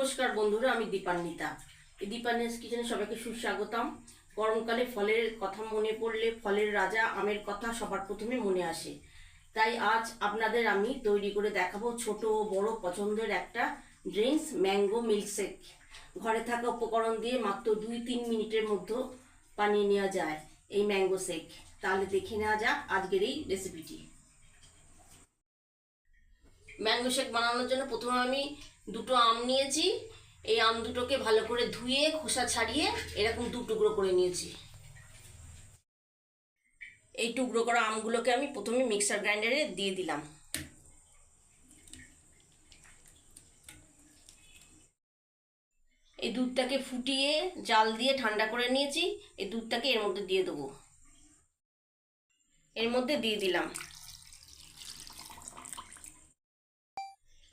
নমস্কার বন্ধুরা, আমি দীপান্বিতা। এই দীপান্বিতাস কিচেনে সবাইকে সুস্বাগতম। গরমকালে ফলের কথা মনে পড়লে ফলের রাজা আমের কথা সবার প্রথমে মনে আসে। তাই আজ আপনাদের আমি তৈরি করে দেখাবো ছোট ও বড় পছন্দের একটা ড্রিঙ্কস, ম্যাঙ্গো মিল্কশেক। ঘরে থাকা উপকরণ দিয়ে মাত্র 2-3 মিনিটের মধ্যে বানিয়ে নেওয়া যায় এই ম্যাঙ্গো শেক। তাহলে দেখে নেওয়া যাক আজকের এই রেসিপিটি। ম্যাঙ্গো শেক বানানোর জন্য প্রথমে আমি দুটো আম নিয়েছি। এই আম দুটোকে ভালো করে ধুয়ে খোসা ছাড়িয়ে এরকম দু টুকরো করে নিয়েছি। এই টুকরো করা আমগুলোকে আমি প্রথমে মিক্সার গ্রাইন্ডারে দিয়ে দিলাম। এই দুধটাকে ফুটিয়ে জাল দিয়ে ঠান্ডা করে নিয়েছি। এই দুধটাকে এর মধ্যে দিয়ে দেবো। এর মধ্যে দিয়ে দিলাম।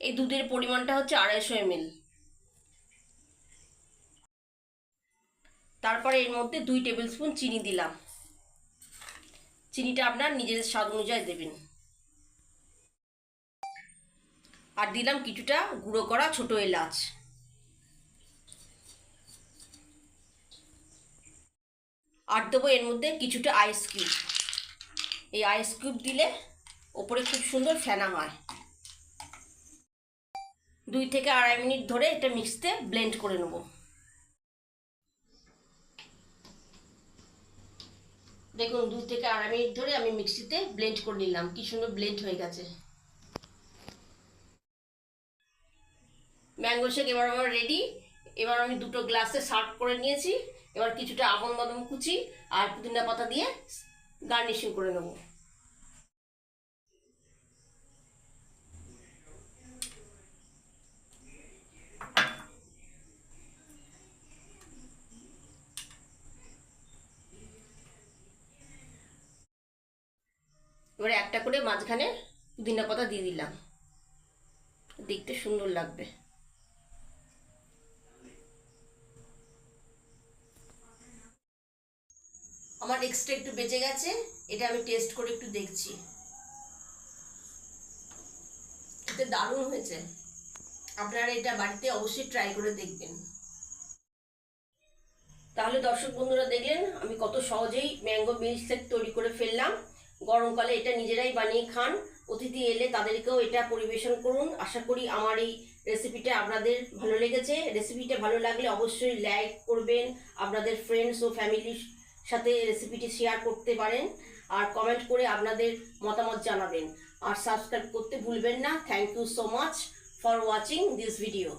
এই দুধের পরিমাণটা হচ্ছে 250 ml। তারপরে এর মধ্যে 2 টেবিল স্পুন চিনি দিলাম। চিনিটা আপনার নিজের স্বাদ অনুযায়ী দেবেন। আর দিলাম কিছুটা গুঁড়ো করা ছোট এলাচ। আর দেবো এর মধ্যে কিছুটা আইস কিউব। এই আইস কিউব দিলে ওপরে খুব সুন্দর ফেনা হয়। 2 থেকে 2.5 মিনিট ধরে এটা মিক্সিতে ব্লেন্ড করে নেব। দেখুন 2 থেকে 2.5 মিনিট ধরে আমি মিক্সিতে ব্লেন্ড করে নিলাম। কি সুন্দর ব্লেন্ড হয়ে গেছে। ম্যাঙ্গো শেক এবার আমার রেডি। এবার আমি দুটো গ্লাসে সার্ভ করে নিয়েছি। এবার কিছুটা আমন্ড বাদাম কুচি আর পুদিনা পাতা দিয়ে গার্নিশিং করে নেব। এবারে একটা করে মাঝখানে পুদিনা পাতা দিয়ে দিলাম, দেখতে সুন্দর লাগবে। আমার এক্সট্রা একটু বেঁচে গেছে, এটা আমি টেস্ট করে একটু দেখছি। এটা দারুণ হয়েছে। আপনারা এটা বাড়িতে অবশ্যই ট্রাই করে দেখবেন। তাহলে দর্শক বন্ধুরা দেখলেন আমি কত সহজেই ম্যাঙ্গো মিল্কশেক তৈরি করে ফেললাম। গরমকালে এটা নিজেরাই বানিয়ে খান, অতিথি এলে তাদেরকেও এটা পরিবেশন করুন। আশা করি আমার এই রেসিপিটা আপনাদের ভালো লেগেছে। রেসিপিটা ভালো লাগলে অবশ্যই লাইক করবেন, আপনাদের ফ্রেন্ডস ও ফ্যামিলির সাথে রেসিপিটি শেয়ার করতে পারেন, আর কমেন্ট করে আপনাদের মতামত জানাবেন। আর সাবস্ক্রাইব করতে ভুলবেন না। Thank you so much for watching this video.